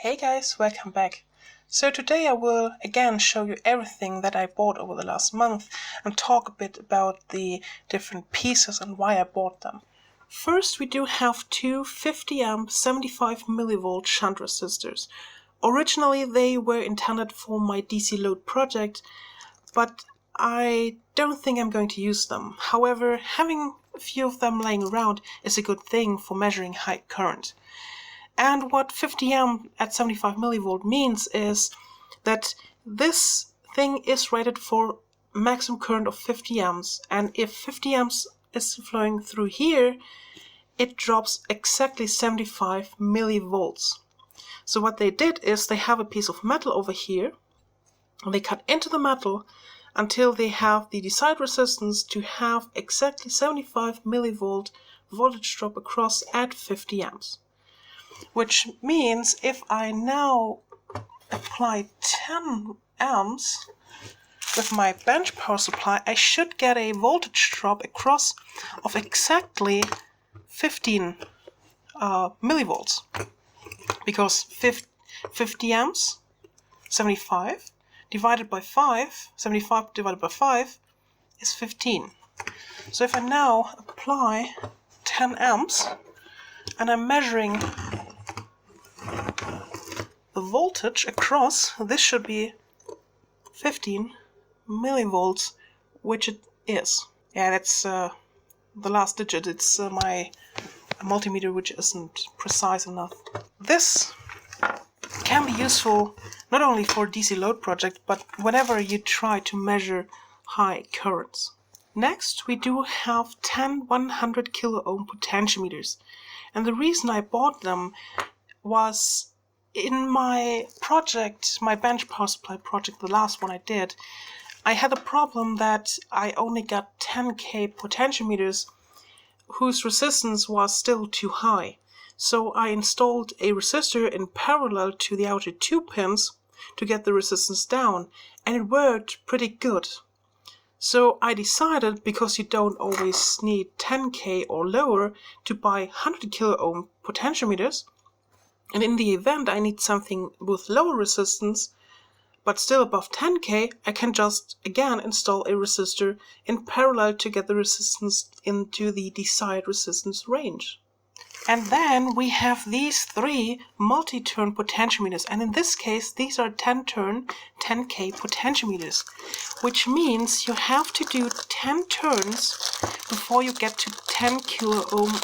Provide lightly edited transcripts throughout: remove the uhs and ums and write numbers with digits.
Hey guys, welcome back. So today I will again show you everything that I bought over the last month and talk a bit about the different pieces and why I bought them. First, we do have two 50 amp 75 millivolt shunt resistors. Originally they were intended for my DC load project, but I don't think I'm going to use them. However, having a few of them laying around is a good thing for measuring high current. And what 50 amp at 75 millivolt means is that this thing is rated for maximum current of 50 amps. And if 50 amps is flowing through here, it drops exactly 75 millivolts. So what they did is they have a piece of metal over here, and they cut into the metal until they have the desired resistance to have exactly 75 millivolt voltage drop across at 50 amps. Which means if I now apply 10 amps with my bench power supply, I should get a voltage drop across of exactly 15 millivolts. Because 50 amps, 75 divided by 5, 75 divided by 5 is 15. So if I now apply 10 amps and I'm measuring the voltage across, this should be 15 millivolts, which it is. Yeah, that's the last digit. It's my multimeter, which isn't precise enough. This can be useful not only for DC load project, but whenever you try to measure high currents. Next, we do have 10 100 kilo ohm potentiometers. And the reason I bought them was in my project, my bench power supply project, the last one I did, I had a problem that I only got 10K potentiometers whose resistance was still too high. So I installed a resistor in parallel to the outer two pins to get the resistance down, and it worked pretty good. So I decided, because you don't always need 10K or lower, to buy 100 kilo ohm potentiometers. And in the event I need something with lower resistance, but still above 10K, I can just again install a resistor in parallel to get the resistance into the desired resistance range. And then we have these three multi-turn potentiometers, and in this case these are 10-turn 10K potentiometers, which means you have to do 10 turns before you get to 10 kilo ohm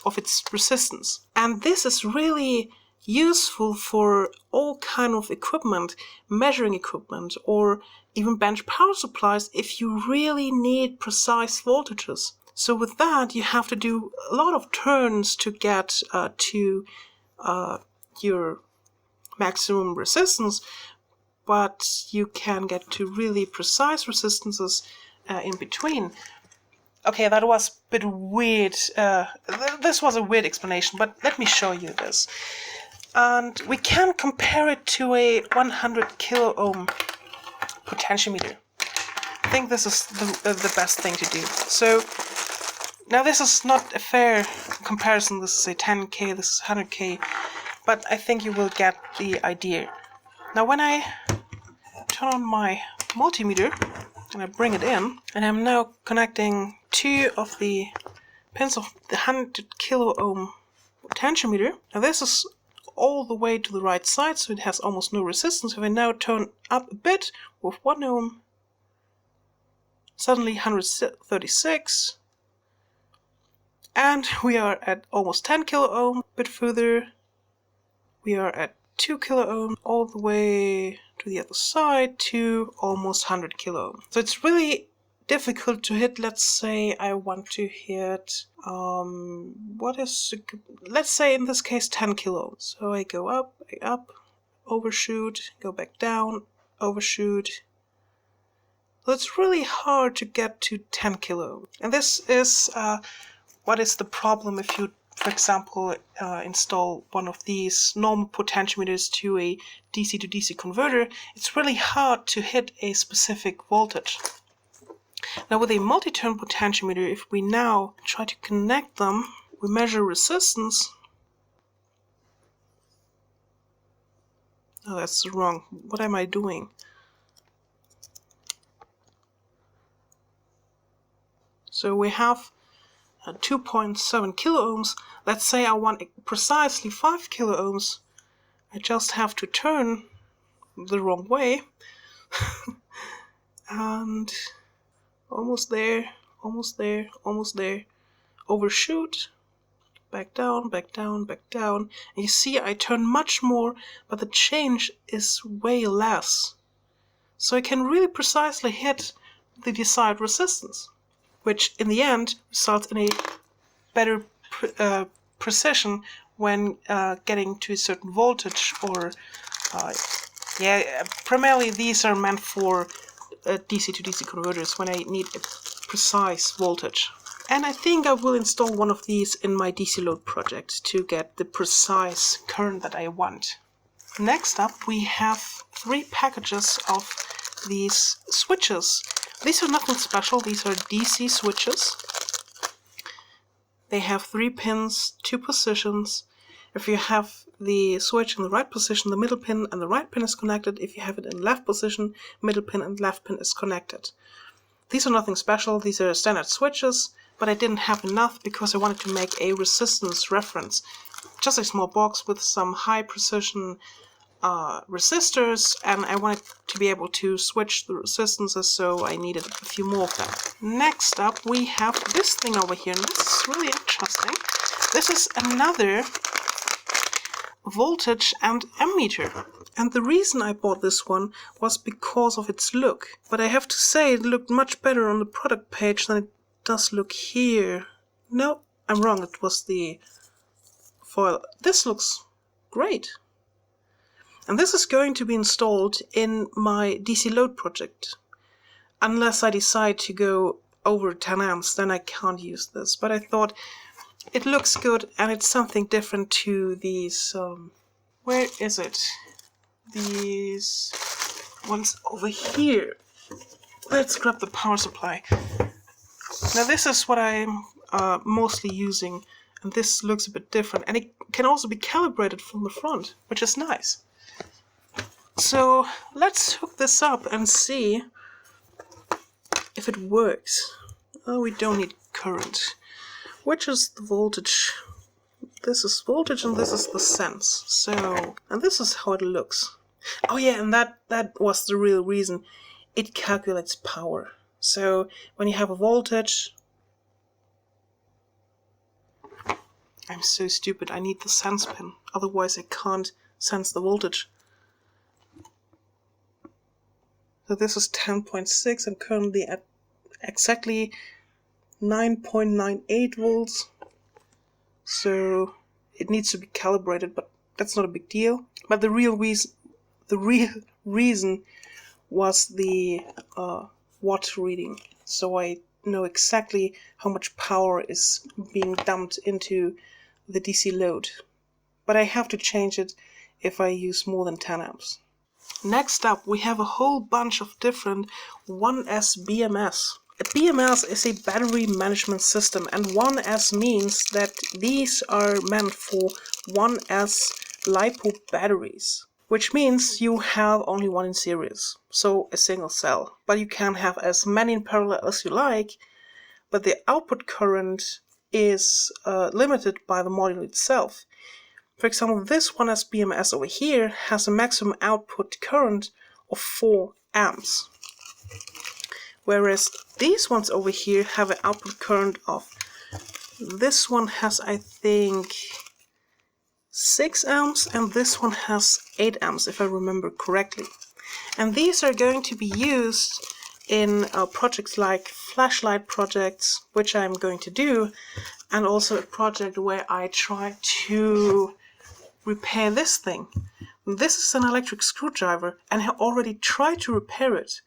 of its resistance. And this is really useful for all kind of equipment, measuring equipment, or even bench power supplies if you really need precise voltages. So with that, you have to do a lot of turns to get to your maximum resistance, but you can get to really precise resistances in between. Okay, that was a bit weird. This was a weird explanation, but let me show you this. And we can compare it to a 100 kilo ohm potentiometer. I think this is the best thing to do. So now this is not a fair comparison. This is a 10K, this is 100K, but I think you will get the idea. Now when I turn on my multimeter and I bring it in, and I'm now connecting two of the pins of the 100 kilo ohm potentiometer. Now this is all the way to the right side, so it has almost no resistance. If I now turn up a bit with 1 ohm, suddenly 136, and we are at almost 10 kilo ohm. A bit further, we are at 2 kilo ohm, all the way to the other side to almost 100 kilo ohm. So it's really difficult to hit. Let's say I want to hit let's say in this case 10 kilo. So I go up, overshoot, go back down, overshoot. So it's really hard to get to 10 kilo. And this is what is the problem if you, for example, install one of these normal potentiometers to a DC to DC converter. It's really hard to hit a specific voltage. Now with a multi-turn potentiometer, if we now try to connect them, we measure resistance, Oh, that's wrong. What am I doing? So we have 2.7 kilo ohms. Let's say I want precisely 5 kilo ohms. I just have to turn the wrong way. And almost there, almost there, almost there. Overshoot. Back down, back down, back down. And you see I turn much more, but the change is way less. So I can really precisely hit the desired resistance, which in the end results in a better precision when getting to a certain voltage or primarily these are meant for DC to DC converters when I need a precise voltage. And I think I will install one of these in my DC load project to get the precise current that I want. Next up, we have 3 packages of these switches. These are nothing special, these are DC switches. They have 3 pins, 2 positions. If you have the switch in the right position, the middle pin and the right pin is connected. If you have it in left position, middle pin and left pin is connected. These are nothing special, these are standard switches, but I didn't have enough because I wanted to make a resistance reference. Just a small box with some high precision resistors, and I wanted to be able to switch the resistances, so I needed a few more of them. Next up, we have this thing over here, and this is really interesting. This is another voltage and ammeter. And the reason I bought this one was because of its look. But I have to say, it looked much better on the product page than it does look here. No, I'm wrong, it was the foil. This looks great. And this is going to be installed in my DC load project. Unless I decide to go over 10 amps, then I can't use this. But I thought it looks good and it's something different to these, where is it? These ones over here. Let's grab the power supply. Now this is what I'm mostly using, and this looks a bit different. And it can also be calibrated from the front, which is nice. So let's hook this up and see if it works. Oh, we don't need current. Which is the voltage? This is voltage and this is the sense. So, and this is how it looks. Oh yeah, and that was the real reason. It calculates power. So when you have a voltage... I'm so stupid, I need the sense pin. Otherwise I can't sense the voltage. So this is 10.6. I'm currently at exactly 9.98 volts. So it needs to be calibrated, but that's not a big deal. But the real reason was the watt reading. So I know exactly how much power is being dumped into the DC load. But I have to change it if I use more than 10 amps. Next up, we have a whole bunch of different 1S BMS. A BMS is a battery management system, and 1S means that these are meant for 1S lipo batteries, which means you have only one in series, so a single cell. But you can have as many in parallel as you like, but the output current is limited by the module itself. For example, this 1S BMS over here has a maximum output current of 4 amps. Whereas these ones over here have an output current of, this one has I think 6 amps and this one has 8 amps if I remember correctly. And these are going to be used in projects like flashlight projects, which I'm going to do, and also a project where I try to repair this thing. This is an electric screwdriver and I already tried to repair it.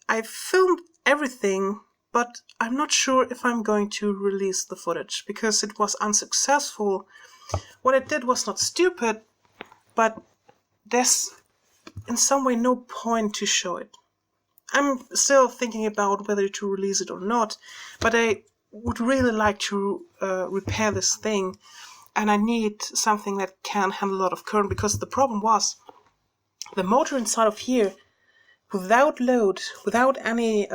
I filmed everything, but I'm not sure if I'm going to release the footage because it was unsuccessful. What I did was not stupid, but there's in some way no point to show it. I'm still thinking about whether to release it or not, but I would really like to repair this thing and I need something that can handle a lot of current, because the problem was the motor inside of here, without load, without any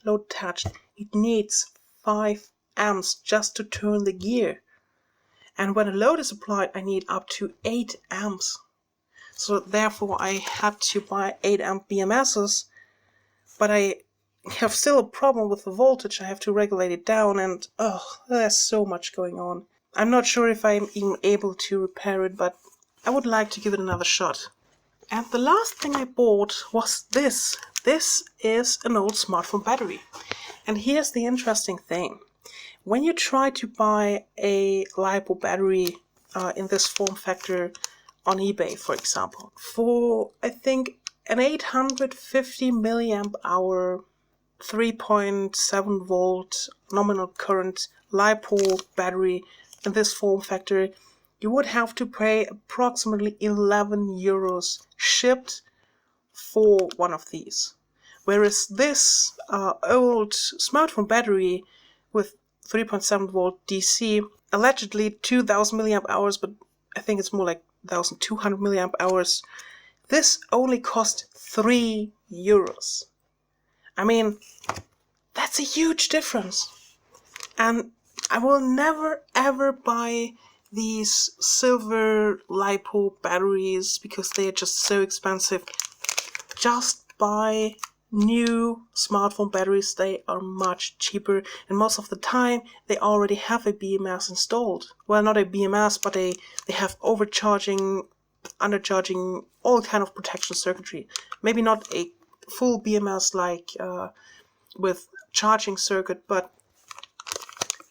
load attached, it needs 5 amps just to turn the gear. And when a load is applied, I need up to 8 amps. So therefore I had to buy 8 amp BMSs, but I have still a problem with the voltage. I have to regulate it down, and there's so much going on. I'm not sure if I'm even able to repair it, but I would like to give it another shot. And the last thing I bought was this. This is an old smartphone battery. And here's the interesting thing. When you try to buy a lipo battery in this form factor on eBay, for example, for I think an 850 milliamp hour 3.7 volt nominal current lipo battery in this form factor, you would have to pay approximately 11 euros shipped for one of these. Whereas this old smartphone battery with 3.7 volt DC, allegedly 2000 milliamp hours, but I think it's more like 1200 milliamp hours, this only cost 3 euros. I mean, that's a huge difference. And I will never ever buy these silver lipo batteries because they are just so expensive. Just buy new smartphone batteries. They are much cheaper, and most of the time they already have a BMS installed. Well, not a BMS, but they have overcharging, undercharging, all kind of protection circuitry. Maybe not a full BMS like with charging circuit, but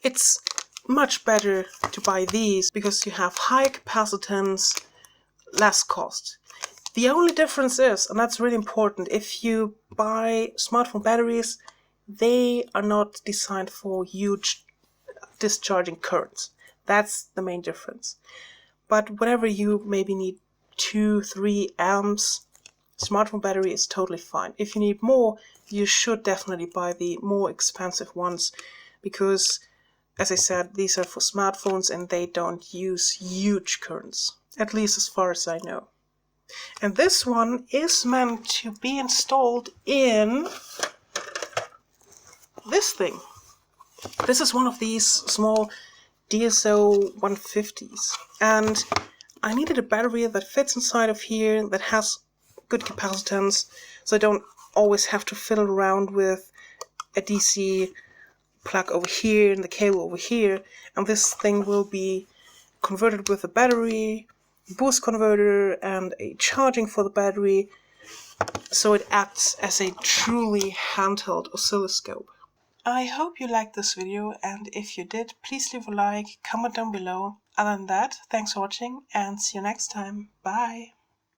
it's much better to buy these because you have high capacitance, less cost. The only difference is, and that's really important, if you buy smartphone batteries, they are not designed for huge discharging currents. That's the main difference. But whenever you maybe need 2-3 amps, smartphone battery is totally fine. If you need more, you should definitely buy the more expensive ones, because, as I said, these are for smartphones and they don't use huge currents, at least as far as I know. And this one is meant to be installed in this thing. This is one of these small DSO 150s. And I needed a battery that fits inside of here, that has good capacitance, so I don't always have to fiddle around with a DC plug over here and the cable over here. And this thing will be converted with a battery, boost converter, and a charging for the battery, so it acts as a truly handheld oscilloscope. I hope you liked this video, and if you did, please leave a like, comment down below. Other than that, thanks for watching, and see you next time. Bye!